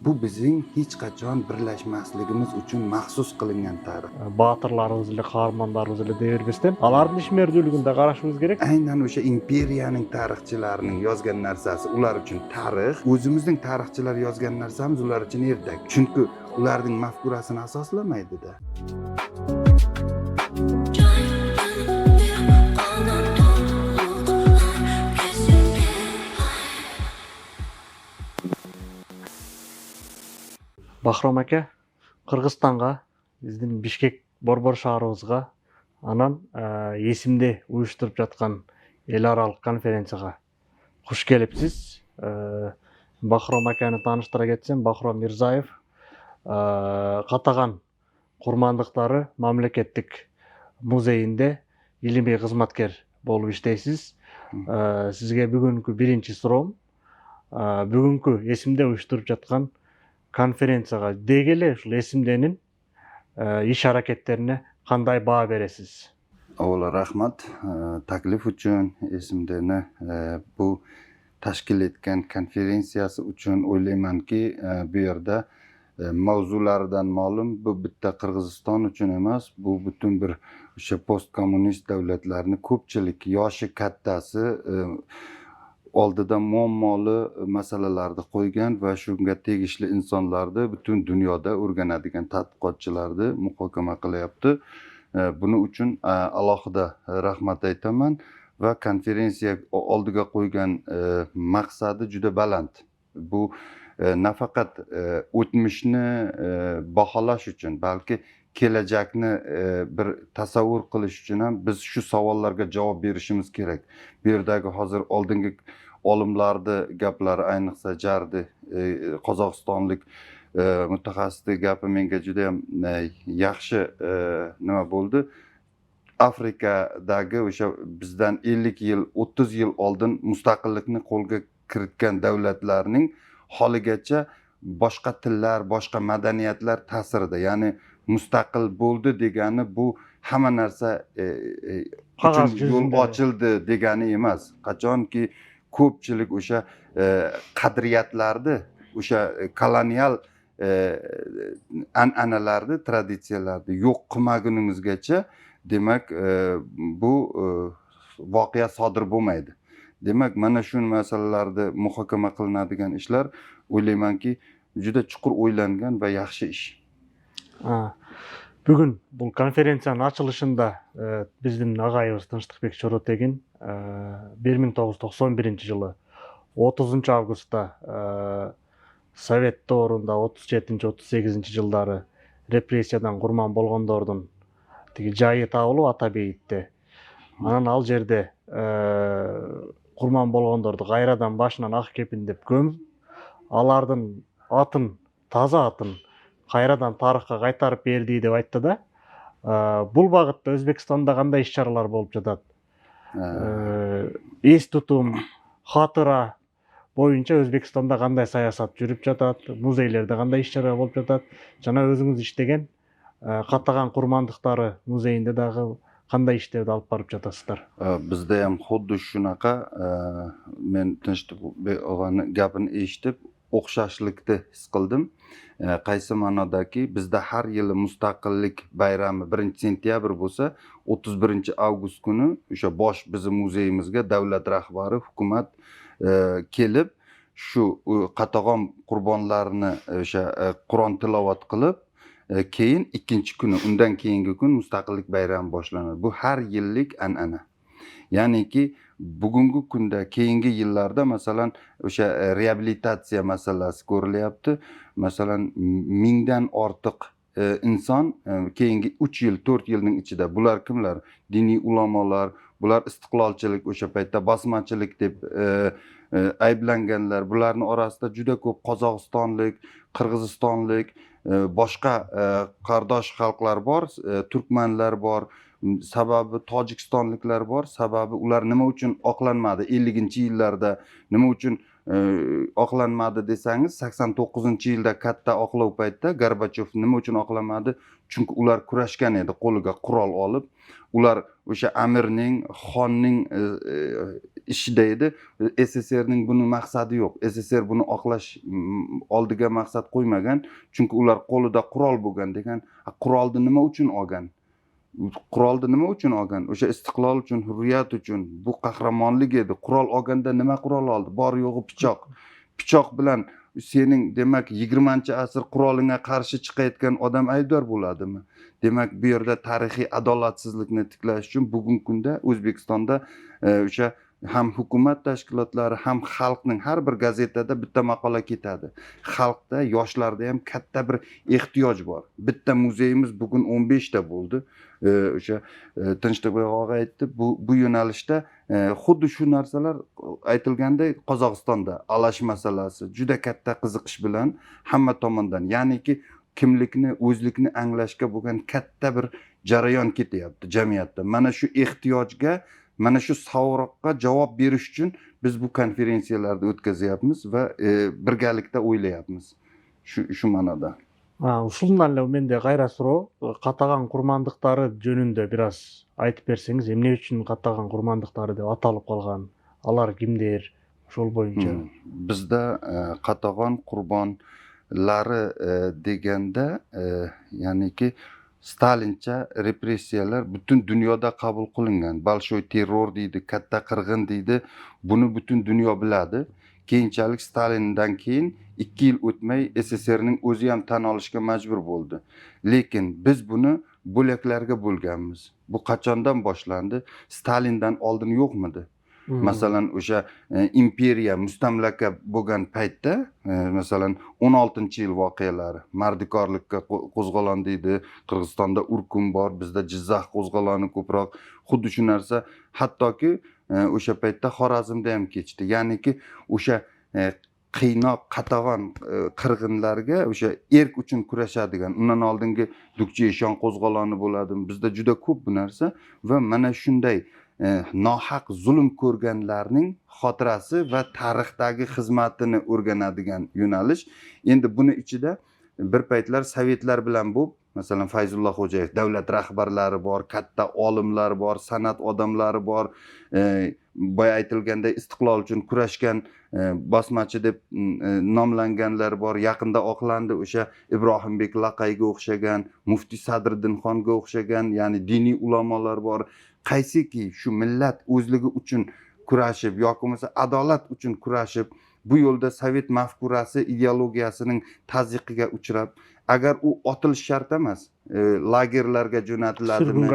Bu bizning hech qachon birlashmasligimiz uchun maxsus qilingan tarix. Батырларыбыз эле, каармандарыбыз эле дей бербестен, алардын ишмердүүлүгүн да карашыбыз керек. Aynan o'sha imperiyaning tarixchilarining yozgan narsasi ular uchun tarix, o'zimizning tarixchilar yozgan narsamiz ular uchun ertak. Chunki ularning mafkurasini asoslamaydi-da. Бахром ака, Кыргызстанга, биздин Бишкек борбор шаарыбызга, анан эсимде уюштуруп жаткан эл аралык конференцияга куш келипсиз. Бахром аканы тааныштыра кетсем, Бахром Мирзаев Катаган курмандыктары мамлекеттик музейинде илимий кызматкер болуп иштейсиз. Сизге бүгүнкү биринчи суроом, бүгүнкү эсимде уюштуруп жаткан конференцияга деги эле ушул эсимденин иш аракеттерине кандай баа бересиз? Avvalo rahmat taklif uchun, esimdeni bu tashkil etgan konferensiyasi uchun o'ylaymanki, bu yerda mavzularidan ma'lum, bu bitta Qirg'iziston uchun emas, bu butun bir o'sha postkommunist davlatlarni ko'pchilik yoshi kattasi oldida muammoli masalalarni qo'ygan va shunga tegishli insonlarni butun dunyoda o'rganadigan tadqiqotchilarni muhokama qilyapti. Buning uchun alohida rahmat aytaman va konferensiya oldiga qo'ygan maqsadi juda baland. Bu nafaqat o'tmishni baholash uchun, balki kelajakni bir tasavvur qilish uchun ham biz shu savollarga javob berishimiz kerak. Bu yerdagi hozir oldingi olimlarni gaplari, ayniqsa Jardi qozog'istonlik mutaxassisning gapi menga juda ham yaxshi nima bo'ldi. Afrikadagi o'sha bizdan 50 yil, 30 yil oldin mustaqillikni qo'lga kiritgan davlatlarning holigacha boshqa tillar, boshqa madaniyatlar ta'sirida, ya'ni mustaqil bo'ldi degani bu hamma narsa uchun yo'l ochildi degani emas. Qachonki ko'pchilik o'sha qadriyatlarni, o'sha kolonial an'analarni, traditsiyalarni yo'q qilmagunimizgacha, demak bu voqea sodir bo'lmaydi. Demak, mana shu masalalarda muhokama qilinadigan ishlar o'ylaymanki juda chuqur o'ylangan va yaxshi ish. Бүгүн бул конференциянын ачылышында биздин агайыбыз Тынчтыкбек Чоротегин 1991-жылы 30 августта Совет доорунда 37-38 жылдары репрессиядан курман болгондордун тиги жайы табылып Ата-Бейитте. Анан ал жерде курман болгондорду кайрадан башынан ак кепиндеп көмүп, алардын атын, таза атын кайрадан тарыхка кайтарып берди деп айтты да. Бул багытта Өзбекстанда кандай иш-чаралар болуп жатат? Эс тутум, хатыра боюнча Өзбекстанда кандай саясат жүрүп жатат? Музейлерде кандай иш-чара болуп жатат? Жана өзүңүз иштеген Катаган курмандыктары музейинде дагы кандай иштерди алып барып жатасыздар? Bizda ham xuddi shunaqa, men Tinchbek og'ani gapini eshitib o'xshashlikni his qildim. Qaysi ma'nodaki, bizda har yili mustaqillik bayrami 1-sentyabr bo'lsa, 31-avgust kuni o'sha bosh bizim muzeyimizga davlat rahbari, hukumat kelib, shu Qatag'on qurbonlarini o'sha Qur'on tilovat qilib, keyin ikkinchi kuni, undan keyingi kun mustaqillik bayrami boshlanadi. Bu har yillik an'ana. Ya'niki bugungi kunda, keyingi yillarda masalan o'sha reabilitatsiya masalasi ko'rilyapti. Masalan 1000 dan ortiq inson keyingi 3 yil, 4 yilning ichida, bular kimlar? Diniy ulamolar, bular istiqlolchilik, o'sha paytda bosmachilik deb ayblanganlar. Bularning orasida juda ko'p Qozog'istonlik, Qirg'izistonlik, boshqa qardosh xalqlar bor, turkmanlar bor, sababi tojikistonliklar bor. Sababi ular nima uchun oqlanmadi 50-yillarda, nima uchun oqlanmadi desangiz, 89-yilda katta oqlov paytida Gorbachev nima uchun oqlamadi? Chunki ular kurashgan edi, qo'liga qurol olib. Ular o'sha amirning, xonning ishida edi. SSRning buni maqsadi yo'q. SSR buni oqlash oldiga maqsad qo'ymagan, chunki ular qo'lida qurol bo'lgan degan. Qurolni nima uchun olgan? Qurolni nima uchun olgan? O'sha istiqlol uchun, hurriyat uchun, bu qahramonlik edi. Qurol olganda nima qurol oldi? Bor yo'g'i pichoq. Pichoq bilan sening demak 20-asr qurolingga qarshi chiqayotgan odam aybdor bo'ladimi? Demak, bu yerda tarixiy adolatsizlikni tiklash uchun bugungi kunda O'zbekistonda o'sha ham hukumat tashkilotlari, ham xalqning har bir gazetada bitta maqola ketadi. Xalqda, yoshlarda ham katta bir ehtiyoj bor. Bitta muzeyimiz bugun 15 ta bo'ldi. O'sha Tinchlikbek og'a aytdi, bu yo'nalishda xuddi shu narsalar aytilganday Qozog'istonda alash masalasi juda katta qiziqish bilan hamma tomondan, ya'niki kimlikni, o'zlikni anglashga bo'lgan katta bir jarayon ketyapti jamiyatda. Mana shu ehtiyojga, mana shu savroqqa javob berish uchun biz bu konferensiyalarni o'tkazyapmiz va birgalikda o'ylayapmiz. Shu ma'noda. Ушундан эле менде кайра суроо, каттаган курмандыктары жөнүндө бир аз айтып берсеңиз, эмне үчүн каттаган курмандыктары деп аталып калган? Алар кимдер? Ошол боюнча. Bizda qatag'on qurbonlari deganda, ya'niki Stalincha repressiyalar butun dunyoda qabul qilingan. Bolshoy terror deydi, katta qirg'in deydi. Buni butun dunyo biladi. Keyinchalik Stalindan keyin 2 yil o'tmay SSRning o'zi ham tan olishga majbur bo'ldi. Lekin biz buni bo'laklarga bo'lganmiz. Bu qachondan boshlandi? Stalindan oldin yo'qmidi? Masalan, o'sha imperiya mustamlaka bo'lgan paytda, masalan 16-yil voqealari, mardikorlikka qo'zg'olon deydi, Qirg'izistonda Urkum bor, bizda Jizzax qo'zg'oloni ko'proq. Xuddi shu narsa hattoki o'sha paytda Xorazmda ham kechdi. Ya'niki o'sha qiynoq, qatag'on qirg'inlarga o'sha erk uchun kurashadigan, undan oldingi Dukchi-Eshon qo'zg'oloni bo'ladi. Bizda juda ko'p bu narsa va mana shunday nohaq zulm ko'rganlarning xotirasi va tarixdagi xizmatini o'rganadigan yo'nalish. Endi buni ichida bir paytlar sovetlar bilan bo'lib, masalan Fayzulloh Xo'jayev, davlat rahbarlari bor, katta olimlar bor, san'at odamlari bor, boya aytilganday istiqlol uchun kurashgan bosmachi deb nomlanganlar bor. Yaqinda oqlandi o'sha Ibrohimbek Laqayga o'xshagan, Muftiy Sadriddinxonga o'xshagan, ya'ni diniy ulamolar bor. Qaysiki shu millat o'zligi uchun kurashib yoki bo'lmasa adolat uchun kurashib, bu yo'lda sovet mafkurasi, ideologiyasining tazyiqiga uchrab, agar u otilish shart emas, lagerlarga jo'natiladimi,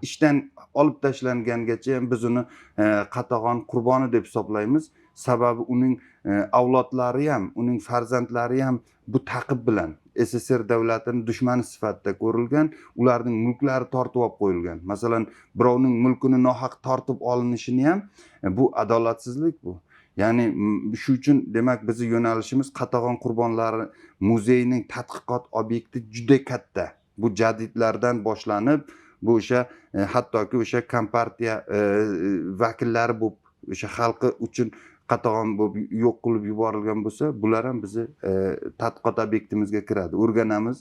ishdan olib tashlangangacha ham biz uni qatag'on qurboni deb hisoblaymiz. Sababi uning avlodlari ham, uning farzandlari ham bu ta'qib bilan SSR davlatining dushmani sifatida ko'rilgan, ularning mulklari tortib olib qo'yilgan. Masalan, birovning mulkini nohaq tortib olinishini ham bu adolatsizlik bu. Ya'ni shu uchun demak bizning yo'nalishimiz qatag'on qurbonlari muzeyining tadqiqot obyekti juda katta. Bu jadidlardan boshlanib, bu o'sha hattoki o'sha kompartiya vakillari bo'lib, o'sha xalqi uchun qatag'on bo'lib yo'q qilib yuborilgan bo'lsa, bular ham bizni tadqiqot obyektimizga kiradi. O'rganamiz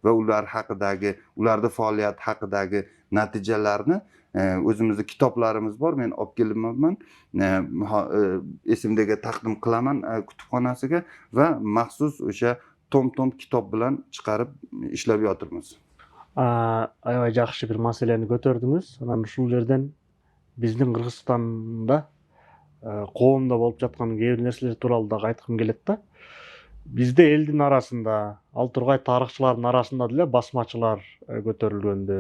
va ular haqidagi, ularning faoliyati haqidagi natijalarni o'zimizning kitoblarimiz bor. Men olib kelibman. Esimdagi taqdim qilaman kutubxonasiga va maxsus o'sha tom kitob bilan chiqarib ishlab yotirmiz. Aябай жакшы бир маселени көтөрдүңүз. Анан ушул жерден биздин Кыргызстанда коомдо болуп жаткан кээ бир нерселер тууралуу дагы айткым келет да. Бизде элдин арасында, ал тургай тарыхчылардын арасында деле басмачылар көтөрүлгөндө,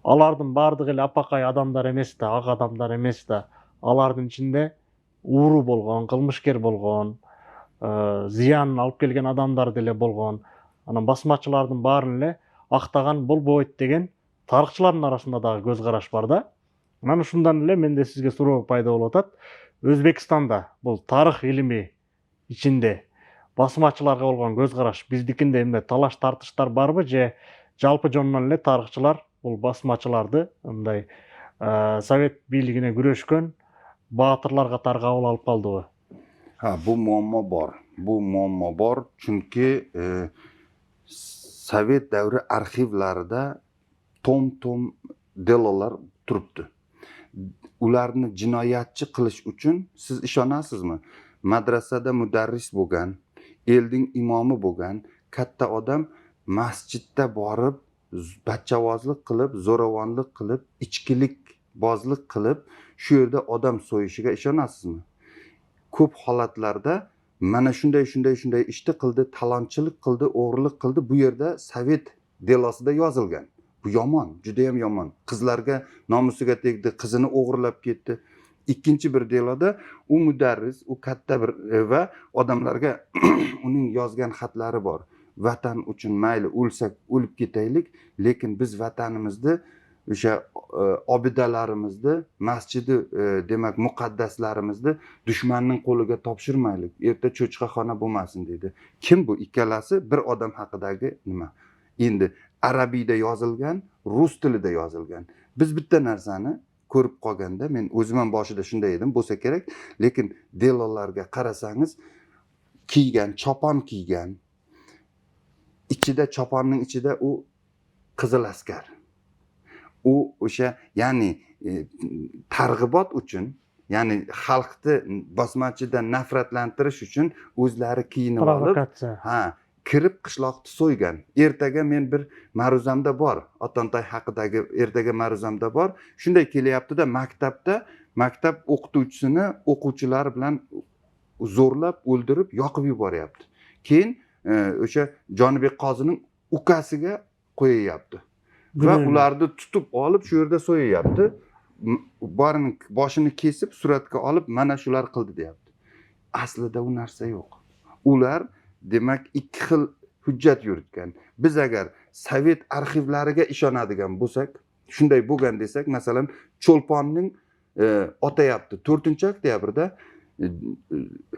алардын баардыгы эле апакай адамдар эмес да, ак адамдар эмес да. Алардын ичинде ууру болгон, кылмышкер болгон, зыян алып келген адамдар деле болгон. Анан басмачылардын баарын эле актаган болбойт деген тарыхчылардын арасында дагы көз караш бар да. Анан ушундан эле менде сизге суроо пайда болуп атат. Өзбекстанда бул тарых илими ичинде басмачыларга болгон көз караш биздикинде эмне талаш тартыштар барбы же жалпы жонунан эле тарыхчылар бул басмачыларды мындай совет бийлигине күрөшкөн, батырлар катары кабыл алып калдыбы? Ha, bu muammo bor. Bu muammo bor, chunki Sovet davri arxivlarida tom delolar turibdi. Ularni jinoyatchi qilish uchun siz ishonasizmi? Madrasada mudarris bo'lgan, elding imomi bo'lgan katta odam masjidda borib bachavozlik qilib, zo'ravonlik qilib, ichkilikbozlik qilib, shu yerda odam so'yishiga ishonasizmi? Ko'p holatlarda mana shunday ishni qildi, talonchilik qildi, o'g'rilik qildi, bu yerda Sovet delosida yozilgan. Bu yomon, juda ham yomon. Qizlarga nomusiga tegdi, qizini o'g'irlab ketdi. Ikkinchi bir deloda u mudarris, u katta bir va odamlarga uning yozgan xatlari bor. Vatan uchun mayli o'lsak o'lib ketaylik, lekin biz vatanimizni, o'sha obidalarimizni, masjidi, demak muqaddaslarimizni dushmanning qo'liga topshirmaylik. Erta cho'chqaxona bo'lmasin dedi. Kim bu ikkalasi? Bir odam haqidagi nima? Endi arabiyda yozilgan, rus tilida yozilgan. Biz bitta narsani ko'rib qolganda, men o'zim ham boshida shunday edim, bo'lsa kerak, lekin delolarga qarasangiz, kiygan, chopon kiygan, choponning ichida u qizil askar. U o'sha, ya'ni targ'ibot uchun, ya'ni xalqni bosmachidan nafratlantirish uchun o'zlari kiyinib olib, Provokatsiya. kirib qishloqni so'ygan. Ertaga men bir ma'ruzamda bor, Otontay haqidagi ertaga ma'ruzamda bor. Shunday kelyapti-da, maktab o'qituvchisini o'quvchilar bilan zo'rlab, o'ldirib, yoqib yuboryapti. Keyin o'sha Jonibek qozining ukasiga qo'yayapti. Va ularni tutib olib shu yerda so'yayapti. Boshini kesib suratga olib, mana shular qildi deyapti. Aslida u narsa yo'q. Ular demak ikki xil hujjat yuritgan. Biz agar Sovet arxivlariga ishonadigan bo'lsak, shunday bo'lgan desak, masalan, Cho'lponning otayapti 4-oktyabrda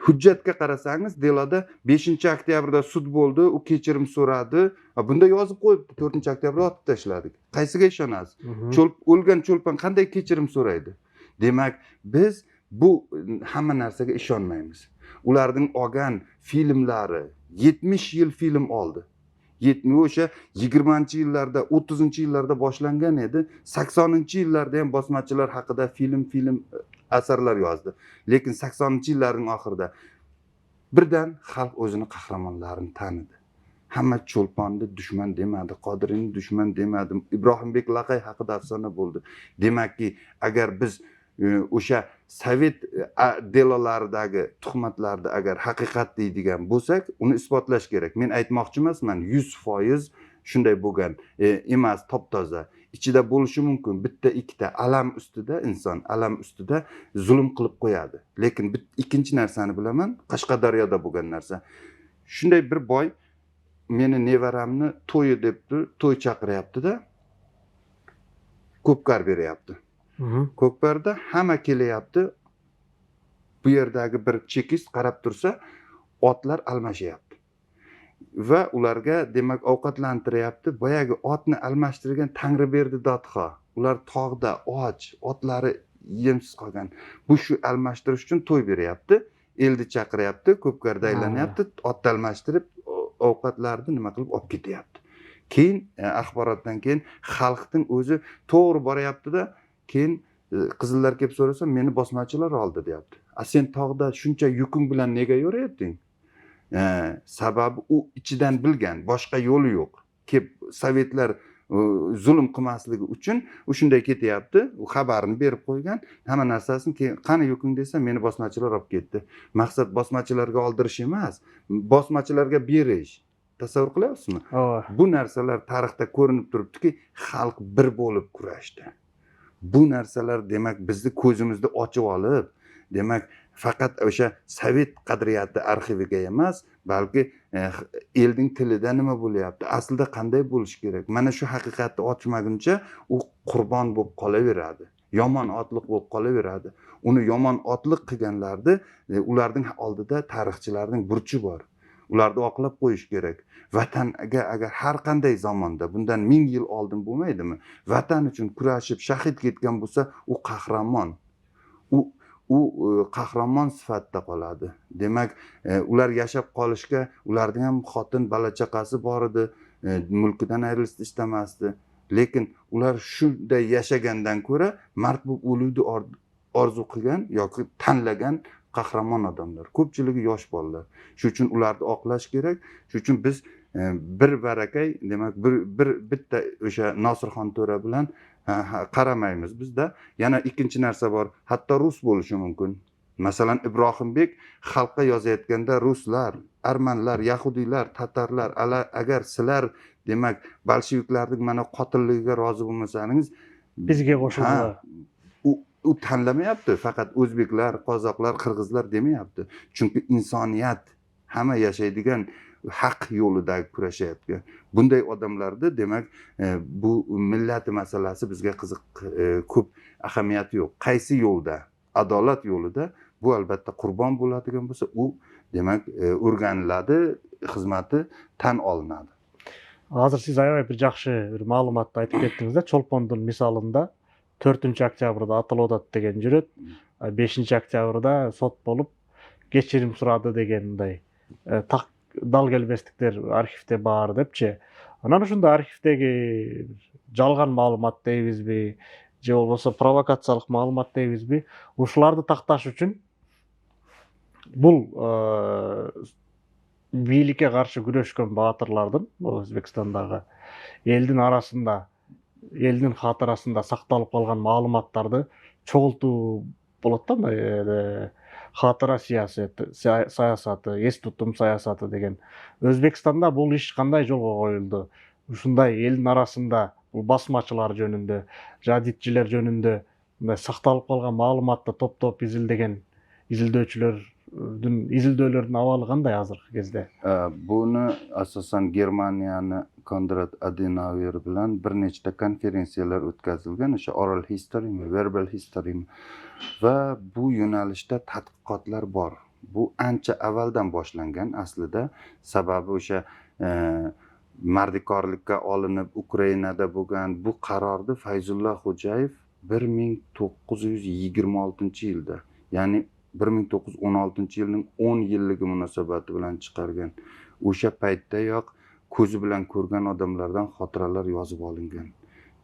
hujjatga qarasangiz, deloda 5-oktyabrda sud bo'ldi, u kechirim so'radi. Bunda yozib qo'yibdi, 4-oktyabrda otib tashladik. Qaysiga ishonasiz? O'lgan Cho'lpon qanday kechirim so'raydi? Demak, biz bu hamma narsaga ishonmaymiz. Ularning olgan filmlari 70 yil film oldi. O'sha 20-yillarda, 30-yillarda boshlangan edi. 80-yillarda ham bosmachilar haqida film asarlar yozdi. Lekin 80-yillarning oxirida birdan xalq o'zini qahramonlarini tanidi. Hamma Cho'lponni dushman demadi, Qodiriyni dushman demadi. Ibrohimbek Laqay haqida afsona bo'ldi. Demakki, agar biz o'sha Sovet delolaridagi tuhmatlarni agar haqiqat deydigan bo'lsak, uni isbotlash kerak. Men aytmoqchi emasman, 100% shunday bo'lgan emas, top-toza. Ichida bo'lishi mumkin bitta ikkita alam ustida, inson alam ustida zulm qilib qo'yadi. Lekin ikkinchi narsani bilaman, Qashqadaryoda bo'lgan narsa. Shunday bir boy meni nevaramni to'yi debdi, to'y chaqiryapti-da, ko'pkar beryapti. Ko'kbarda hamma kelyapti. Bu yerdagi bir chekist qarab tursa, otlar almashyapti. Va ularga demak ovqatlantiryapti. Boyagi otni almashtirgan Tangriberdi Dodxo. Ular tog'da och, otlari yemsiz qolgan. Bu shu almashtirish uchun to'y beryapti. Elni chaqiryapti, ko'pkarda aylanyapti, otni almashtirib ovqatlarni nima qilib olib ketyapti. Keyin axborotdan keyin xalqning o'zi to'g'ri boryapti-da, keyin qizillar kelib so'rasa, meni bosmachilar oldi deyapti. Sen tog'da shuncha yuking bilan nega yurayapting? Sababi u ichidan bilgan, boshqa yo'li yo'q. Kelib sovetlar zulm qilmasligi uchun u shunday ketyapti. U xabarini berib qo'ygan. Hamma narsasini keyin qani yuking desa, meni bosmachilar olib ketdi. Maqsad bosmachilarga oldirish emas, bosmachilarga berish. Tasavvur qilyapsizmi? Bu narsalar tarixda ko'rinib turibdiki, xalq bir bo'lib kurashdi. Bu narsalar demak bizni ko'zimizni ochib olib, demak faqat o'sha Sovet qadriyati arxiviga emas, balki elning tilida nima bo'lyapti, aslida qanday bo'lish kerak. Mana shu haqiqatni ochmaguncha u qurbon bo'lib qolaveradi. Yomon otliq bo'lib qolaveradi. Uni yomon otliq qilganlarni ularning oldida tarixchilarning burchi bor. Ularni oqlab qo'yish kerak. Vatanga agar har qanday zamonda, bundan 1000 yil oldin bo'lmaydimi, vatan uchun kurashib shahid ketgan bo'lsa, u qahramon. u qahramon sifatida qoladi. Demak, ular yashab qolishga, ularning ham xotin, bola chaqasi bor edi, mulkidan ayrilishni istamasdi. Lekin ular shunday yashagandan ko'ra mard bo'lib o'luvni orzu qilgan yoki tanlagan qahramon odamlar. Ko'pchiligi yosh bolalar. Shuning uchun ularni oqlash kerak. Shuning uchun biz bir barakay, demak bitta o'sha Nosirxon to'ra bilan qaramaymiz. Bizda yana ikkinchi narsa bor. Hatto rus bo'lishi mumkin. Masalan, Ibrohimbek xalqqa yozayotganda ruslar, armanlar, yahudiylar, tatarlar, agar sizlar demak bolsheviklarning mana qotilligiga rozi bo'lmasangiz, bizga qo'shildi. U tanlamayapti, faqat o'zbeklar, qozoqlar, qirg'izlar demayapti. Chunki insoniyat hamma yashaydigan haq yo'lida kurashayotgan. Bunday odamlarda demak bu millat masalasi bizga qiziq, ko'p ahamiyati yo'q. Qaysi yo'lda, adolat yo'lida bu albatta qurbon bo'ladigan bo'lsa, u demak o'rganiladi, xizmati tan olinadi. Hozir siz aябай bir yaxshi bir ma'lumotni aytib ketdingiz-da, Cho'lpondun misolida 4-oktyabrda atылып атат деген жүрөт. 5-oktyabrda сот болуп кечирим сурады дегендей так дал келбестиктер архивде бар депчи. Анан ушундай архивдеги жалган маалымат дейбизби, же болбосо провокациялык маалымат дейбизби, ушуларды такташ үчүн бул бийликке каршы күрөшкөн баатырлардын Өзбекстандагы элдин арасында, элдин катырасында сакталып калган маалыматтарды чогултуу болот да, мындай катыра саясаты, эс тутум саясаты деген. Өзбекстанда бул иш кандай жолго коюлду? Ушундай элдин арасында бул басмачылар жөнүндө, жадитчилер жөнүндө мындай сакталып калган маалыматты топтоп изилдеген изилдөөлөрдүн абалы кандай азыркы кезде? Buni asosan Germaniyani Konrad Adenauer bilan bir nechta konferensiyalar o'tkazilgan, o'sha oral history, verbal history va bu yo'nalishda tadqiqotlar bor. Bu ancha avvaldan boshlangan aslida. Sababi o'sha mardikorlikka olinib Ukrainada bo'lgan bu qarorni Fayzulla Xo'jayev 1926-yilda, ya'ni 1916-yilning 10 yilligi munosabati bilan chiqargan. O'sha paytdayoq ko'zi bilan ko'rgan odamlardan xotiralar yozib olingan.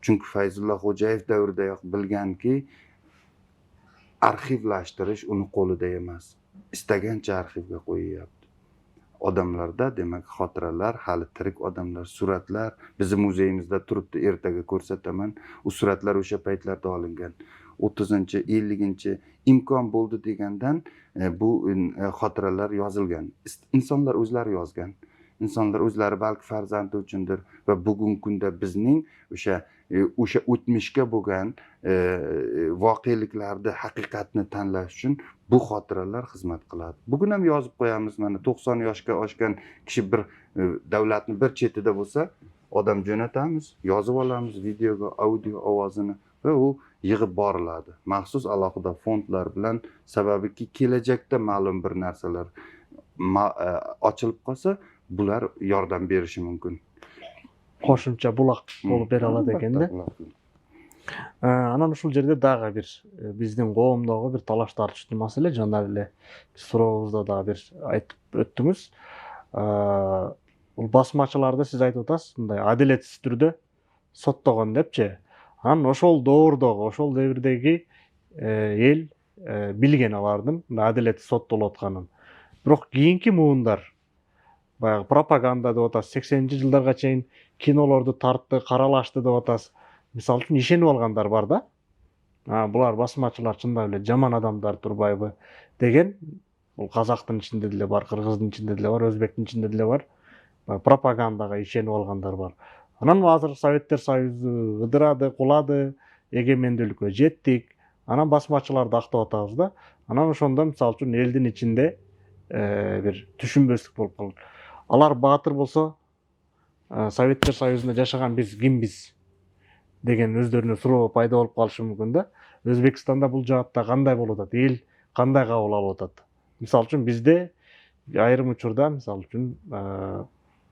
Chunki Fayzulla Xo'jayev davridayoq bilganki, arxivlashtirish uni qo'lida emas. Istagancha arxivga qo'yyapti. Odamlarda demak xotiralar, hali tirik odamlar, suratlar bizi muzeyimizda turibdi, ertaga ko'rsataman. U suratlar o'sha paytlarda olingan. 30-50 imkon bo'ldi degandan bu xotiralar yozilgan. Insonlar o'zlari yozgan. Insonlar o'zlari balki farzandi uchundir va bugungi kunda bizning o'sha o'tmishga bo'lgan voqeliklarni haqiqatni tanlash uchun bu xotiralar xizmat qiladi. Bugun ham yozib qo'yamiz. Mana 90 yoshga oshgan kishi bir davlatning bir chetida bo'lsa, odam jo'natamiz, yozib olamiz videoga, audio ovozini va u yig'ib boriladi. Maxsus alohida fondlar bilan, sababiki kelajakda ma'lum bir narsalar ochilib qolsa, bular yordam berishi mumkin. Qo'shimcha buloq bo'lib bera oladi ekanda. Анан ушул жерде дагы бир биздин коомдогу бир талаш тартыштуу маселе, жана эле сурообузда дагы бир айтып өттүңүз. Бул басмачыларды сиз айтып атасыз, мындай адилетсиз түрдө соттогон депчи. Анан ошол доордогу, ошол дебирдеги эл билген алардын адилетсиз соттолуп атканын. Бирок кийинки муундар баягы пропаганда деп атасыз, 80-жылдарга чейин кинолорду тартты, каралашты деп атасыз. Мисалы үчүн ишенип алгандар бар да. Булар басмачылар чындап эле жаман адамдар турбайбы деген. Бул казактын ичинде деле бар, кыргыздын ичинде деле бар, өзбектин ичинде деле бар. Пропагандага ишенип алгандар бар. Анан азыр Советтер Союзу ыдырады, кулады, эгемендүүлүккө жеттик. Анан басмачыларды актап атабыз да. Анан ошондо мисалы үчүн элдин ичинде бир түшүнбөстүк болуп калат. Алар баатыр болсо, Советтер Союзунда жашаган биз кимбиз деген өздөрүнө суроо пайда болуп калышы мүмкүн да. Өзбекстанда бул жаатта кандай болуп атат, эл кандай кабыл алып атат? Мисалы үчүн бизде айрым учурда мисалы үчүн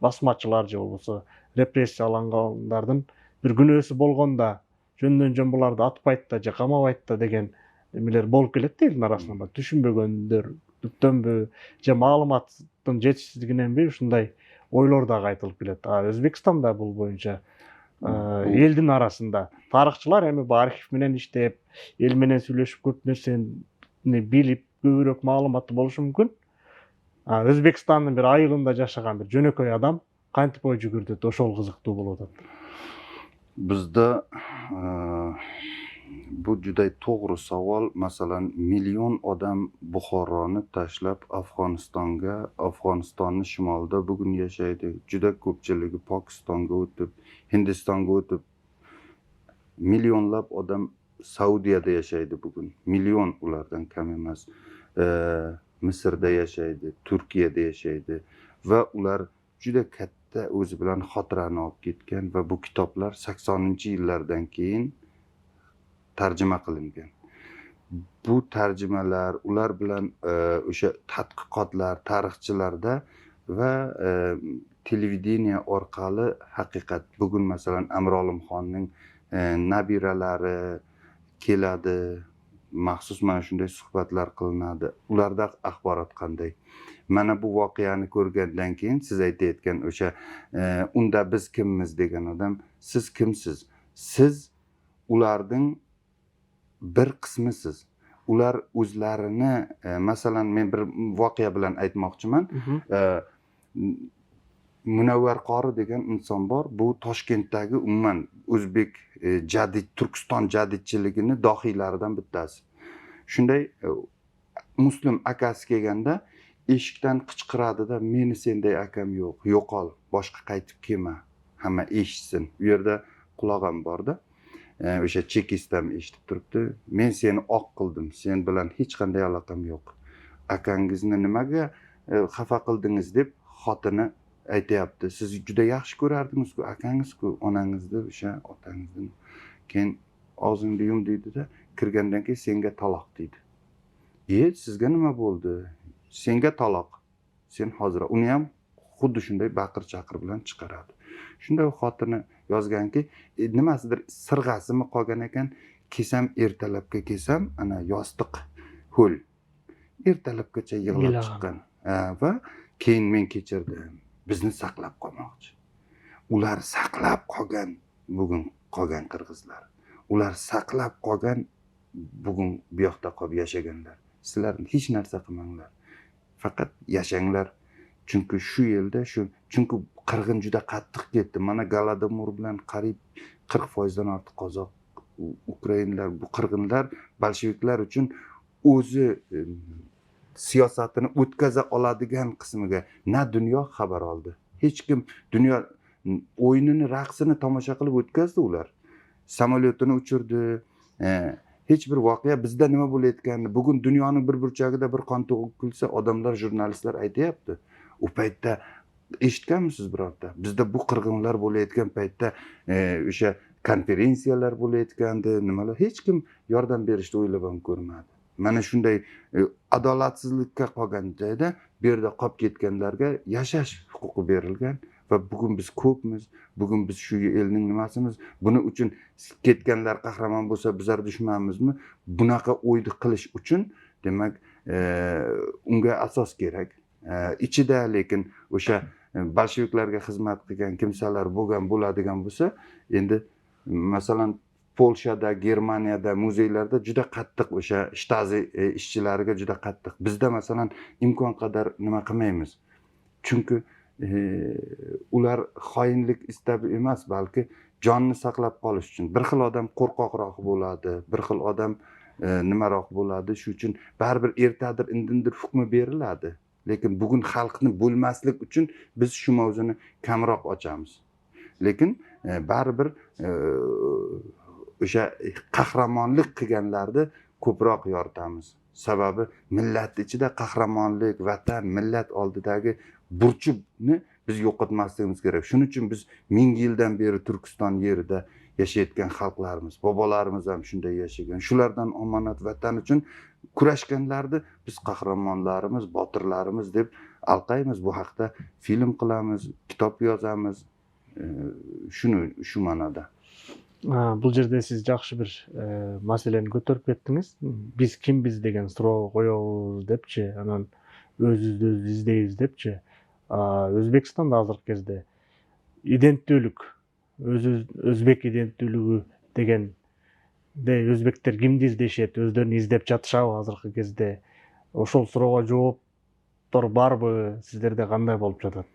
басмачылар же болбосо репрессиялангандардын бир күнөөсү болгондо жөндөн жөн буларды атпайт да же камабайт да деген emeler bolup kelet elin arasında. Bak düşünbөгөндөр, düptönbü, je maglumattын жетишсиздигиненби ушундай ойлор дагы айтылып келет. Өзбекстанда бул боюнча элдин арасында тарыхчылар эми бу архив менен иштеп, эл менен сүйлөшүп көп нерсени билип, көбүрөөк маалыматтуу болушу мүмкүн. Өзбекстандын бир айылында жашаган бир жөнөкөй адам кантип ой жүгүрдүт, ошол кызыктуу болуп атат. Bizda bu juda to'g'ri savol. Masalan, million odam Buxoroni tashlab Afg'onistonni shimolida bugun yashaydi. Juda ko'pchiligi Pokistonga o'tib, Hindistonga o'tib, millionlab odam Saudiyada yashaydi bugun. Million ulardan kam emas. Misrda yashaydi, Turkiyada yashaydi va ular juda katta o'zi bilan xotirani olib ketgan va bu kitoblar 80-yillardan keyin tarjima qilingan. Bu tarjimalar ular bilan o'sha tadqiqotlar, tarixchilarda va televideniya orqali haqiqat bugun masalan Amrolimxonning nabiralari keladi, maxsus mana shunday suhbatlar qilinadi. Ularda axborot qanday? Mana bu voqeani ko'rgandan keyin siz aytayotgan o'sha unda biz kimmiz degan odam, siz kimsiz? Siz ularning bir qismisiz. Ular o'zlarini masalan men bir voqea bilan aytmoqchiman. Munavvar qori degan inson bor. Bu Toshkentdagi umuman o'zbek jadid Turkiston jadidchiligini dohiylaridan bittasi. Shunday muslim akasi kelganda eshikdan qichqiradi-da, meni senday akam yo'q, yo'qol, boshqa qaytib kelma, hamma eshitsin. U yerda qulog'im borda. O'sha chekistam eshitib turibdi. Men seni oq qildim, sen bilan hech qanday aloqam yo'q. Akangizni nimaga xafa qildingiz deb xotini aytayapti. Siz juda yaxshi ko'rardingiz-ku, akangiz-ku, onangizni, o'sha otangizni. Keyin og'zingni yum deydi-da, kirgandan keyin senga taloq deydi. Sizga nima bo'ldi? Senga taloq. Sen hozir uni ham xuddi shunday baqir-chaqir bilan chiqaradi. Shunda u xotini yozganki, nimasidir sirg'asimi qolgan ekan, kelsam ertalabga kelsam, ana yostiq ho'l. Ertalabgacha yig'lab chiqqan. Va keyin men kechirdim. Bizni saqlab qolmoqchi. Ular saqlab qolgan bugun qolgan qirg'izlar. Ular saqlab qolgan bugun bu yoqda qolib yashaganlar. Sizlar hech narsa qilmanglar. Faqat yashanglar. Chunki shu yilda chunki qirg'in juda qattiq ketdi. Mana Galadomor bilan qariyb 40% dan ortiq qozoq, ukrainlar, bu qirg'inlar bolsheviklar uchun o'zi siyosatini o'tkaza oladigan qismiga na dunyo xabar oldi. Hech kim dunyo o'yinini, raqsini tomosha qilib o'tkazdi ular. Samolyotini uchirdi. Hech bir voqea bizda nima bo'layotganini, bugun dunyoning bir burchagida bir qon to'g'ib kulsa, odamlar, jurnalistlar aytayapti. U paytda eshitganmisiz birorta? Bizda bu qirg'inlar bo'layotgan paytda o'sha konferensiyalar bo'layotgandi, nimalar, hech kim yordam berishni o'ylab ham ko'rmadi. Mana shunday adolatsizlikka qolgan joyda bu yerda qolib ketganlarga yashash huquqi berilgan va bugun biz ko'pmiz, bugun biz shu elning nimasimiz, buning uchun ketganlar qahramon bo'lsa bizlar dushmanmizmi? Bunaqa o'yni qilish uchun demak unga asos kerak. Ichida lekin o'sha bolsheviklarga xizmat qilgan kimsalar bo'ladigan bo'lsa, endi masalan Polshada, Germaniyada, muzeylarda juda qattiq o'sha shtazi ishchilariga juda qattiq. Bizda masalan imkon qadar nima qilmaymiz. Chunki ular xoinlik istab emas, balki jonni saqlab qolish uchun. Bir xil odam qo'rqoqroq bo'ladi, bir xil odam nimaroq bo'ladi. Shu uchun baribir ertadir indindir hukmi beriladi. Lekin bugun xalqni bo'lmaslik uchun biz shu mavzuni kamroq ochamiz. Lekin baribir o'sha qahramonlik qilganlarni ko'proq yoritamiz. Sababi millat ichida qahramonlik, vatan, millat oldidagi burchini biz yo'qotmasligimiz kerak. Shuning uchun biz 1000 yildan beri Turkiston yerida yashayotgan xalqlarimiz, bobolarimiz ham shunday yashagan. Shulardan omonat vatan uchun kurashganlarni biz qahramonlarimiz, botirlarimiz deb alqaymiz. Bu haqda film qilamiz, kitob yozamiz. Shu ma'noda. Бул жерде сиз жакшы бир маселени көтөрүп кеттиңиз. Биз кимбиз деген суроо коебуз депчи, анан өзүбүздү өзүбүз издейбиз депчи. Өзбекстанда азыркы кезде иденттүүлүк, өзбек иденттүүлүгү дегенде өзбектер кимди издешет, өздөрүн издеп жатышабы азыркы кезде? Ошол суроого жооптор барбы? Сиздерде кандай болуп жатат?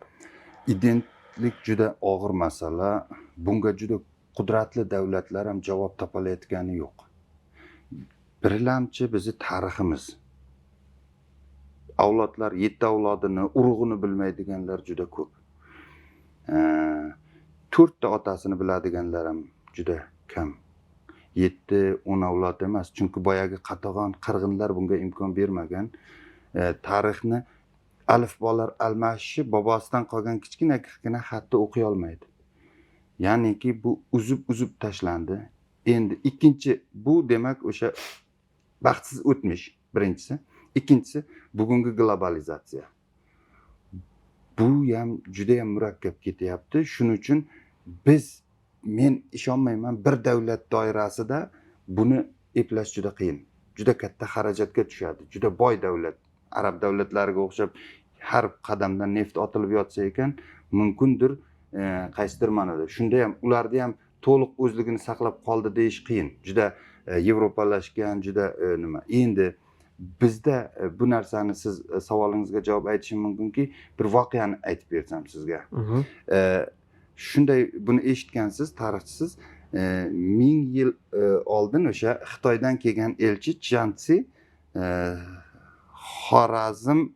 Identlik juda og'ir masala. Bunga juda qudratli davlatlar ham javob topalayotgani yo'q. Birlamchi bizni tariximiz. Avlodlar 7 avlodini, urug'ini bilmaydiganlar juda ko'p. 4 ta otasini biladiganlar ham juda kam. 7-10 avlod emas. Chunki boyagi qatag'on qirg'inlar bunga imkon bermagan. Tarixni alifbolar almashishi bobosidan qolgan kichkina xatni o'qiy olmaydi. Ya'niki bu uzib tashlandi. Endi ikkinchi bu demak o'sha baxtsiz o'tmish birinchisi. Ikkinchisi bugungi globalizatsiya. Bu ham juda ham murakkab ketyapti. Shuning uchun men ishonmayman bir davlat doirasida buni eplash juda qiyin. Juda katta xarajatga tushadi. Juda boy davlat. Arab davlatlariga o'xshab har qadamdan neft otilib yotsa ekan, mumkindir qaysidir ma'noda. Shunda ham ularda ham to'liq o'zligini saqlab qoldi deyish qiyin. Juda yevropalashgan, juda nima. Endi bizda bu narsani siz savolingizga javob aytishim mumkinki, bir voqeani aytib bersam sizga. Shunday buni eshitgansiz, tarixchisiz. 1000 yil oldin o'sha Xitoydan kelgan elchi Chansi Xorazm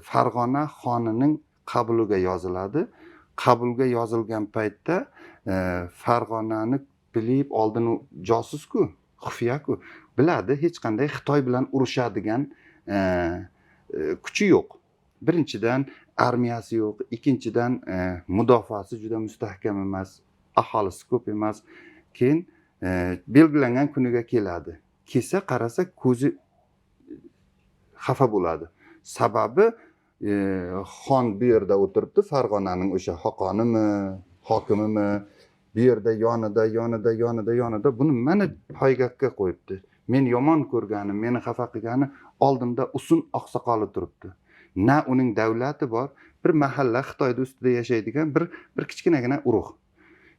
Farg'ona xonining qabuliga yoziladi. Qabulga yozilgan paytda Farg'onani bilib oldin u josusku, xufiyaku, biladi, hech qanday Xitoy bilan urushadigan kuchi yo'q. Birinchidan armiyasi yo'q, ikkinchidan mudofaasi juda mustahkam emas, aholisi ko'p emas. Keyin belgilangan kuniga keladi. Kelsa qarasa ko'zi xafa bo'ladi. Sababi xon bu yerda o'tiribdi, Farg'onaning o'sha xoqonimi, hokimimi, bu yerda yonida buni mana poygakka qo'yibdi. Men yomon ko'rganim, meni xafa qilgani oldimda usun oqsoqoli turibdi. Na uning davlati bor, bir mahalla Xitoyda ustida yashaydigan bir kichkinagina urug'.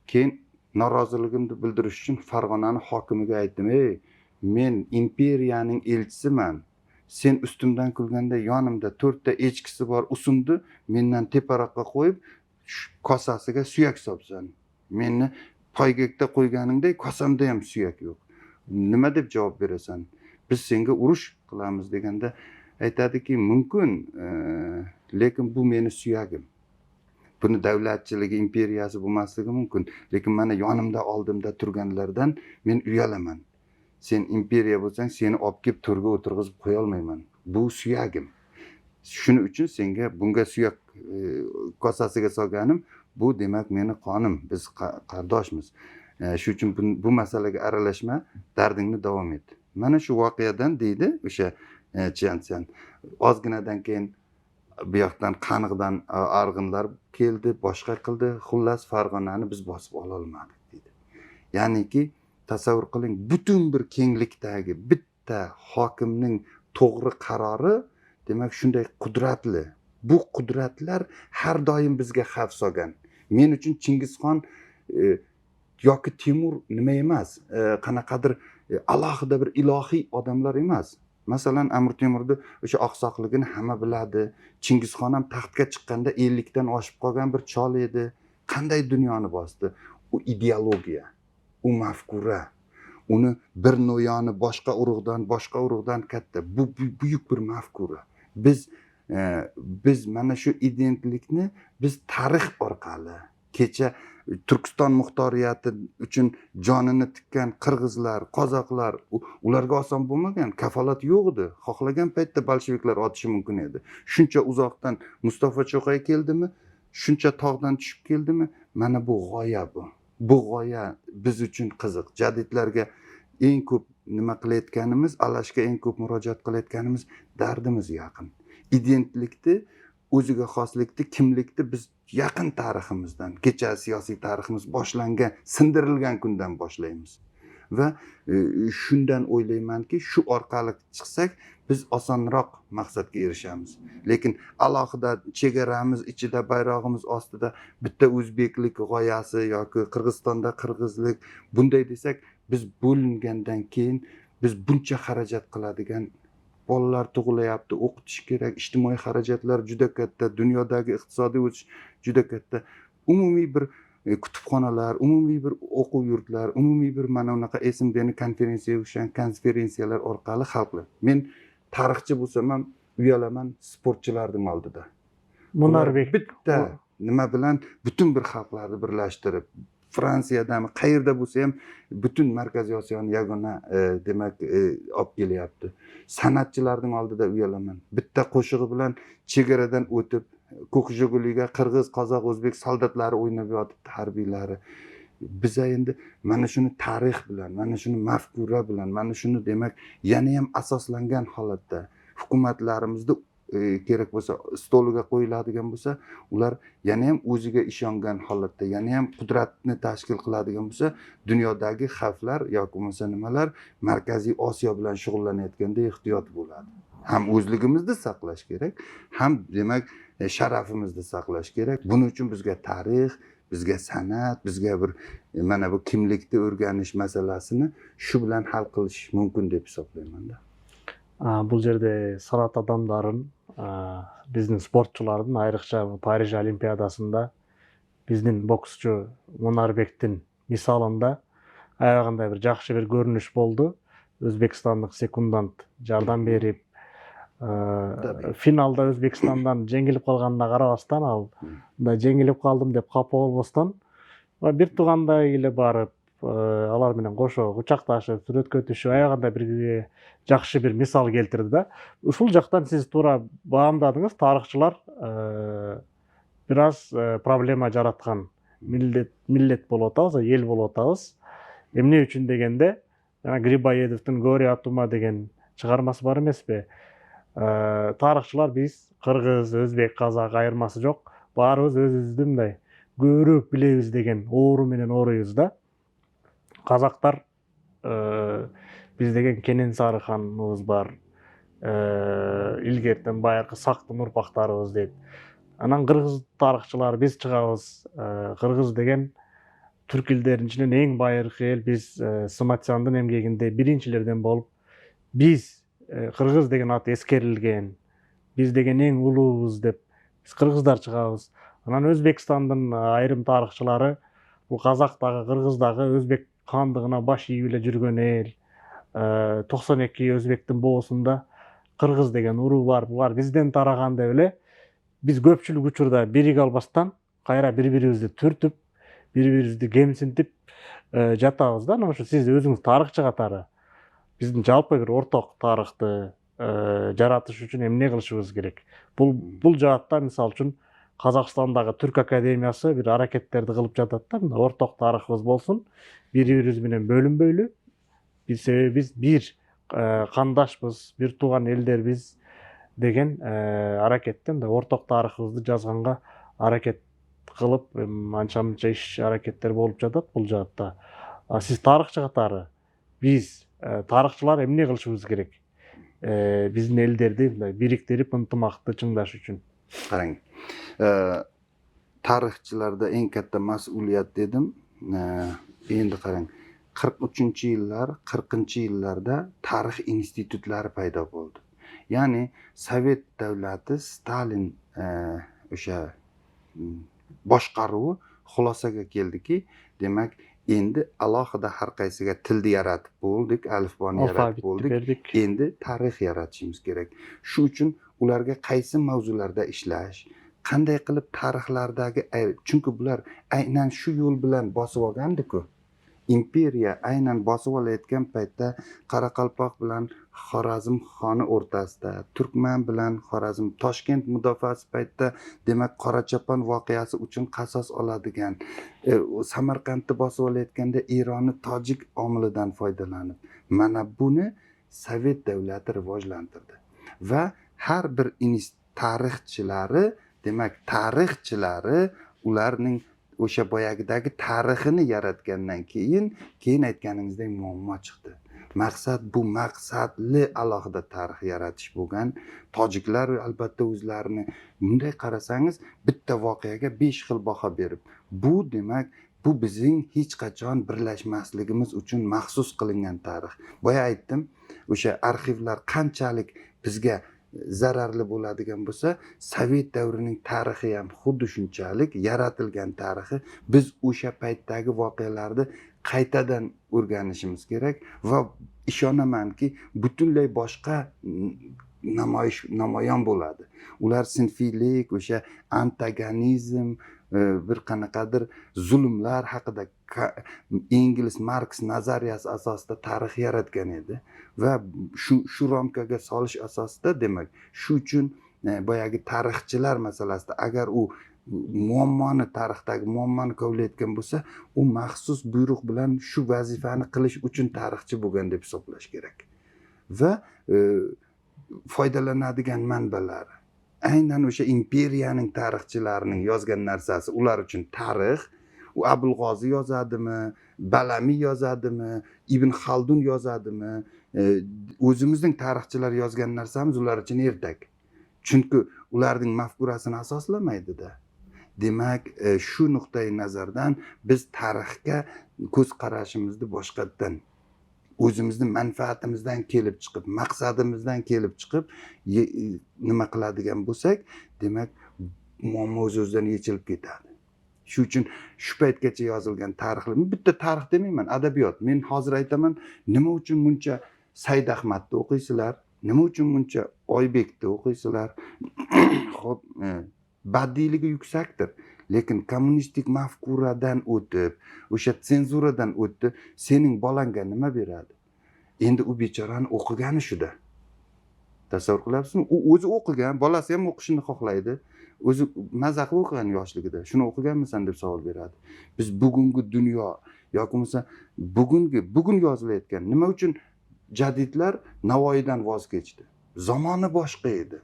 Keyin noroziligimni bildirish uchun Farg'onani hokimiga aytdim: "Ey, men imperiyaning elchisiman. Sen ustimdan kulganda yonimda 4 ta echkisi bor usundi mendan teparoqqa qo'yib, kosasiga suyak solsan. Meni poygakda qo'yganingdek kosamda ham suyak yo'q. Nima deb javob berasan? Biz senga urush qilamiz" deganda aytadiki, "Mumkin, lekin bu meni suyagim. Buni davlatchiligi, imperiyasi bo'lmasligi mumkin, lekin mana yonimda, oldimda turganlardan men uyalaman. Sen imperiya bo'lsang, seni olib kelib to'rga o'tirg'izib qo'ya olmayman. Bu suyagim. Shuning uchun senga bunga suyak kosasiga solganim, bu demak meni qonim. Biz qardoshmiz. Shuning uchun bu masalaga aralashma, dardingni davom et." Mana shu voqeadan deydi o'sha Chiansian. Ozginadan keyin bu yoqdan qaniqdan arg'inlar keldi, boshqa qildi. Xullas Farg'onani biz bosib ola olmadik deydi. Ya'niki tasavvur qiling, butun bir kenglikdagi bitta hokimning to'g'ri qarori demak shunday qudratli. Bu qudratlar har doim bizga xavf solgan. Men uchun Chingizxon yoki Timur nima emas, qanaqadir alohida bir ilohiy odamlar emas. Masalan, Amir Temurni o'sha oqsoqligini hamma biladi. Chingizxon ham taxtga chiqqanda 50 dan oshib qolgan bir chol edi. Qanday dunyoni bosdi? U ideologiya, u mafkura, uni bir no'yoni boshqa urug'dan katta. Bu buyuk bir mafkura. Biz mana shu identlikni biz tarix orqali kecha Turkiston muxtoriyati uchun jonini tikkan qirg'izlar, qozoqlar, ularga oson bo'lmagan, kafolat yo'q edi. Xohlagan paytda bolsheviklar otishi mumkin edi. Shuncha uzoqdan Mustafa Cho'qay keldimi? Shuncha tog'dan tushib keldimi? Mana bu g'oya bu. Bu g'oya biz uchun qiziq. Jadidlarga eng ko'p nima qilayotganimiz, Alashga eng ko'p murojaat qilayotganimiz dardimiz yaqin. Identlikni o'ziga xoslikni, kimlikni biz yaqin tariximizdan, kecha siyosiy tariximiz boshlangan, sindirilgan kundan boshlaymiz. Va shundan o'ylaymanki, shu orqali chiqsak biz osonroq maqsadga erishamiz. Lekin alohida chegaramiz ichida, bayrog'imiz ostida bitta o'zbeklik g'oyasi yoki Qirg'izistonda qirg'izlik bunday desak, biz bo'lingandan keyin biz buncha xarajat qiladigan bolalar tug'ilyapti, o'qitish kerak, ijtimoiy xarajatlar juda katta, dunyodagi iqtisodiy o'sish juda katta. Umumiy bir kutubxonalar, umumiy bir o'quv yurtlar, umumiy bir mana unaqa SMDni konferensiyalar orqali hal qiladi. Men tarixchi bo'lsam ham uyalaman sportchilarning oldida. Munarbek bitta nima bilan butun bir xalqlarni birlashtirib, Fransiyadami, qayerda bo'lsa ham butun Markaziy Osiyoni yagona demak olib kelyapti. San'atchilarning oldida uyalaman. Bitta qo'shig'i bilan chegaradan o'tib, ko'k Jiguliga qirg'iz, qozoq, o'zbek soldatlari o'ynab yotibdi, harbiylari. Biz endi mana shuni tarix bilan, mana shuni mafkura bilan, mana shuni demak yana ham asoslangan holatda hukumatlarimizda kerak bo'lsa stoliga qo'yiladigan bo'lsa, ular yana ham o'ziga ishongan holatda, yana ham qudratni tashkil qiladigan bo'lsa, dunyodagi xavflar yoki bo'lmasa nimalar Markaziy Osiyo bilan shug'ullanayotganda ehtiyot bo'ladi. Ham o'zligimizni saqlash kerak, ham demak sharafimizni saqlash kerak. Buning uchun bizga tarix, bizga san'at, bizga bir mana bu kimlikni o'rganish masalasini shu bilan hal qilish mumkin deb hisoblayman-da. Бул жерде санат адамдарын, биздин спортчулардын, айрыкча Париж Олимпиадасында биздин боксчу Мунарбектин мисалында аябагандай бир жакшы бир көрүнүш болду. Өзбекстандык секундант жардам берип, финалда Өзбекстандан жеңилип калганына карабастан, ал да жеңилип калдым деп капа болбостон, бир туугандай эле барып, алар менен кошо кучакташып, сүрөткө түшүп, аябагандай бир жакшы бир мисал келтирди да. Ушул жактан сиз туура баамдадыңыз, тарыхчылар бир аз проблема жараткан миллет болуп атабыз, эл болуп атабыз. Эмне үчүн дегенде, жана Грибоедовдун «Горе от ума» деген чыгармасы бар эмеспи? Тарыхчылар биз кыргыз, өзбек, казак айырмасы жок, баарыбыз өзүбүздү мындай көбүрөөк билебиз деген оору менен ооруйбуз да. Казактар биз деген Кенен Сарыханыбыз бар, илгертен байыркы Сактын урпактарыбыз дейт. Анан кыргыз тарыхчылар биз чыгабыз, кыргыз деген түрк элдеринин ичинен эң байыркы эл, биз Сматяндын эмгегинде биринчилерден болуп, биз кыргыз деген ат эскерилген, биз деген эң улуубуз деп биз кыргыздар чыгабыз. Анан Өзбекстандын айрым тарыхчылары бул казактагы, кыргыздагы өзбек хандыгына баш ийип эле жүргөн эл, 92 өзбектин боосунда кыргыз деген уруу бар, булар бизден тараган деп эле биз көпчүлүк учурда бириге албастан кайра бири-бирибизди түртүп, бири-бирибизди кемсинтип жатабыз да. Анан ошо сиз өзүңүз тарыхчы катары биздин жалпы бир орток тарыхты жаратыш үчүн эмне кылышыбыз керек? Бул жаатта мисалы үчүн Казакстандагы Түрк академиясы бир аракеттерди кылып жатат да, мындай орток тарыхыбыз болсун, бири-бирибиз менен бөлүнбөйлү. Биз бир кандашпыз, бир тууган элдербиз деген аракетте мындай орток тарыхыбызды жазганга аракет кылып, анча-мынча иш аракеттер болуп жатат бул жаатта. Сиз тарыхчы катары биз тарыхчылар эмне кылышыбыз керек? Биздин элдерди мындай бириктирип, ынтымакты чыңдаш үчүн. Qarang, tarixchilarda eng katta mas'uliyat dedim. Endi qarang, 43-yillar, 40-yillarda tarix institutlari paydo bo'ldi. Ya'ni Sovet davlati, Stalin o'sha boshqaruvi xulosaga keldiki, demak, endi alohida har qaysiga tilni yaratib bo'ldik, alifboni yaratib bo'ldik. Endi tarix yaratishimiz kerak. Shu uchun ularga qaysi mavzularda ishlash, qanday qilib tarixlardagi, chunki bular aynan shu yo'l bilan bosib olgandi-ku. Imperiya aynan bosib olayotgan paytda Qoraqalpoq bilan Xorazm xoni o'rtasida, Turkman bilan Xorazm, Toshkent mudofaasi paytda, demak, Qorachapon voqeasi uchun qasos oladigan, Samarqandni bosib olayotganda Eronni tojik omilidan foydalanib, mana buni Sovet davlati rivojlantirdi. Va har bir tarixchilari demak tarixchilari ularning o'sha boyagidagi tarixini yaratgandan keyin aytganingizdek muammo chiqdi. Maqsad bu maqsadli alohida tarix yaratish bo'lgan. Tojiklar albatta o'zlarini bunday qarasangiz bitta voqeaga 5 xil baho berib, bu demak bu bizning hech qachon birlashmasligimiz uchun maxsus qilingan tarix. Boya aytdim, o'sha arxivlar qanchalik bizga zararli bo'ladigan bo'lsa, Sovet davrining tarixi ham xuddi shunchalik yaratilgan tarixi. Biz o'sha paytdagi voqealarni qaytadan o'rganishimiz kerak va ishonamanki, butunlay boshqa namoyon bo'ladi. Ular sinfiylik, o'sha antagonizm, bir qanaqadir zulmlar haqida ingliz Marks nazariyasi asosida tarix yaratgan edi va shu ramkaga solish asosida, demak, shu uchun boyagi tarixchilar masalasida agar u tarixdagi muammoni kovlayotgan bo'lsa, u maxsus buyruq bilan shu vazifani qilish uchun tarixchi bo'lgan deb hisoblash kerak. Va foydalanadigan manbalari aynan o'sha imperiyaning tarixchilarining yozgan narsasi ular uchun tarix. U Abulg'ozi yozadimi, Balami yozadimi, Ibn Xaldun yozadimi, o'zimizning tarixchilar yozgan narsamiz ular uchun ertak. Chunki ularning mafkurasini asoslamaydi-da. Demak, shu nuqtai nazardan biz tarixga ko'z qarashimizni boshqatdan, o'zimizni manfaatimizdan kelib chiqib, maqsadimizdan kelib chiqib nima qiladigan bo'lsak, demak, muammo o'z-o'zidan yechilib ketadi. Shu uchun shu paytgacha yozilgan tarixlar, bitta tarix demayman, adabiyot. Men hozir aytaman, nima uchun buncha Said Ahmadni o'qiysizlar, nima uchun buncha Oybekni o'qiysizlar? Xo'p, baddiyligi yuksakdir, lekin kommunistik mafkuradan o'tib, o'sha senzuradan o'tdi, sening bolangga nima beradi? Endi u bechorani o'qigani shuda. Tasavvur qilyapsizmi? U o'zi o'qigan, bolasi ham o'qishini xohlaydi. O'zi mazza qilib o'qigan yoshligida. Shuni o'qiganmisan deb savol beradi. Biz bugungi dunyo yoki bo'lmasa bugun yozilayotgan, nima uchun jadidlar Navoiydan voz kechdi? Zamoni boshqa edi.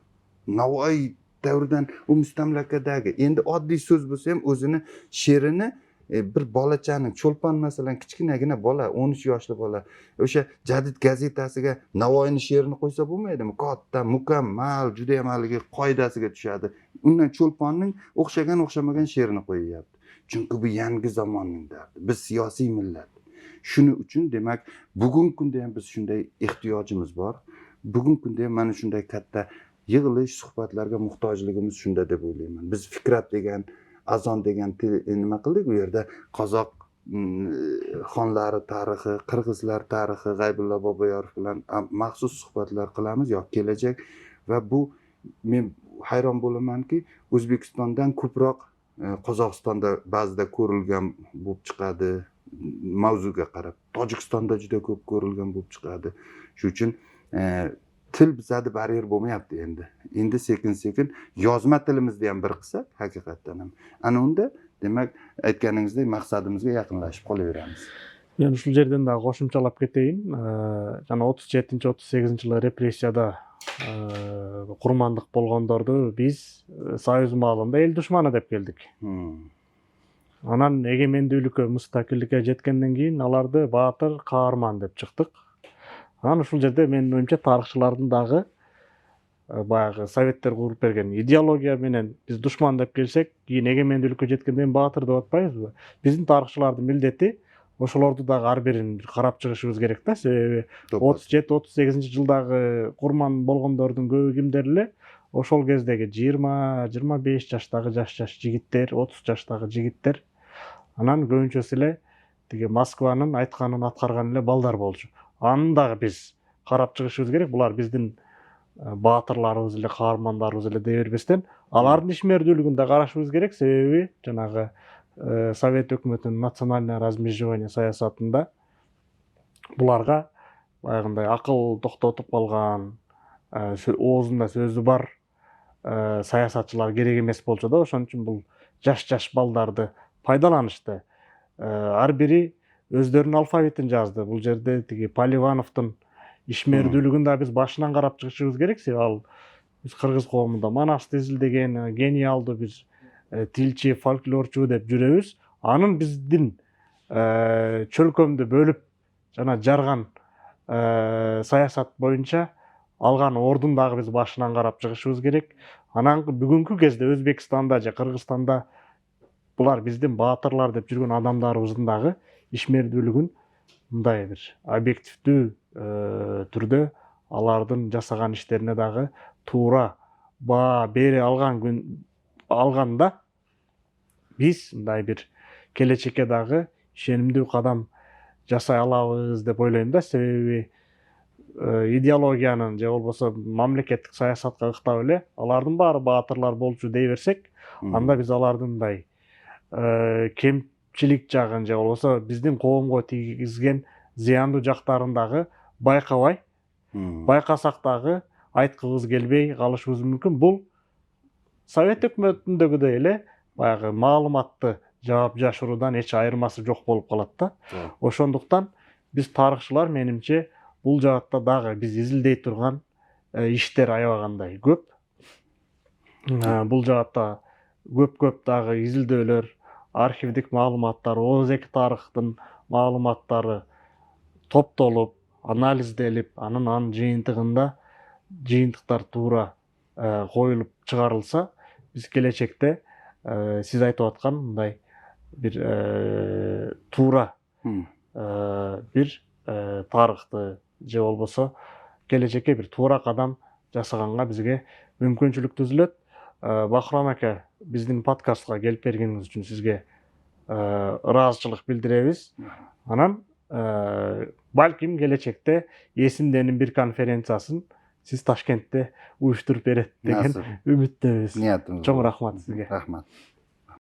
Navoiy davridan u mustamlakadagi, endi oddiy so'z bo'lsa ham o'zini she'rini bir bolachaning, Cho'lpon masalan kichkinagina bola, 13 yoshli bola o'sha Jadid gazetasiga Navoiyning she'rini qo'ysa bo'lmaydimi? Katta, mukammal, juda ham haligi qoidasiga tushadi. Undan Cho'lponning o'xshamagan she'rini qo'yyapti. Chunki bu yangi zamonning dardi. Biz siyosiy millat. Shuning uchun demak, bugungi kunda ham biz shunday ehtiyojimiz bor. Bugungi kunda ham mana shunday katta yig'ilish, suhbatlarga muhtojligimiz shunda deb o'ylayman. Biz Fikrat degan, Azon degan nima qildik u yerda? Qozoq xonlari tarixi, qirg'izlar tarixi, G'aybulla Boboyorov bilan maxsus suhbatlar qilamiz yoki kelajak. Va bu men hayron bo'lamanki, O'zbekistondan ko'proq Qozog'istonda ba'zida ko'rilgan bo'lib chiqadi, mavzuga qarab. Tojikistonda juda ko'p ko'rilgan bo'lib chiqadi. Shuning uchun til bizada baryer bo'lmayapti endi. Endi sekin-sekin yozma tilimizni ham bir qilsak, haqiqatdan ham ana unda demak aytganingizdek maqsadimizga yaqinlashib qolaveramiz. Yani shu yerdan da qo'shimchalab ketayin. Jana 37-38-yil repressiyada qurmandiq bo'lgandordu biz Soyuz maalında el dushmani deb keldik. Anan egemendүүлүккө, mustaqillikке жеткенден кийин аларды баатыр, каарман деп чыктык. Анан ушул жерде менин оюмча тарыхчылардын дагы баягы советтер куруп берген идеология менен биз душман деп келсек, кийин эгемендүүлүккө жеткенден баатыр деп атпайбызбы? Биздин тарыхчылардын милдети ошолорду дагы ар бирин карап чыгышыбыз керек да. Себеби 37-38-жылдагы курман болгондордун көбү кимдер эле? Ошол кездеги 20-25 жаштагы жаш жигиттер, 30 жаштагы жигиттер. Анан көбүнчөсү эле тиги Москванын айтканын аткарган эле балдар болчу. Аны дагы биз карап чыгышыбыз керек. Булар биздин баатырларыбыз эле, каармандарыбыз эле дей бербестен, алардын ишмердүүлүгүн да карашыбыз керек. Себеби жанагы Совет өкмөтүнүн национальное размежевание саясатында буларга баягындай акыл токтотуп калган, оозунда сөзү бар саясатчылар керек эмес болчу да. Ошон үчүн бул жаш балдарды пайдаланышты. Ар бири өздөрүнүн алфавитин жазды. Бул жерде тиги Поливановдун ишмердүүлүгүн да биз башынан карап чыгышыбыз керек. Себеби ал Биз кыргыз коомунда Манасты изилдеген гениалдуу бир тилчи, фольклорчу деп жүрөбүз. Анын биздин чөлкөмдү бөлүп жана жарган саясат боюнча алган ордун дагы биз башынан карап чыгышыбыз керек. Анан бүгүнкү кезде Өзбекстанда же Кыргызстанда булар биздин баатырлар деп жүргөн адамдарыбыздын дагы ишмердүүлүгүн мындай бир объективдүү түрдө алардын жасаган иштерине дагы туура баа бере алганда биз мындай бир келечекке дагы ишенимдүү кадам жасай алабыз деп ойлойм да. Себеби идеологиянын же болбосо мамлекеттик саясатка ыктап эле алардын баары баатырлар болчу дей берсек, анда биз алардын мындай кемчилик жагын же болбосо биздин коомго тийгизген зыяндуу жактарын дагы байкабай, байкасак дагы айткыбыз келбей калышыбыз мүмкүн. Бул Совет өкмөтүндөгүдөй эле баягы маалыматты жаап жашыруудан эч айырмасы жок болуп калат да. Ошондуктан биз тарыхчылар менимче бул жаатта дагы биз изилдей турган иштер аябагандай көп. Бул жаатта көп дагы изилдөөлөр, архивдик маалыматтар, Оз эки тарыхтын маалыматтары топтолуп, анализделип, анын жыйынтыктар туура коюлуп чыгарылса, биз келечекте сиз айтып аткан мындай бир туура бир тарыхты же болбосо келечекке бир туура кадам жасаганга бизге мүмкүнчүлүк түзүлөт. Бахрам ака, биздин подкастка келип бергениңиз үчүн сизге ыраазычылык билдиребиз. Анан балким келечекте эсимденин бир конференциясын сиз Ташкентте уюштуруп берет деген үмүттөбүз. Чоң рахмат сизге. Рахмат.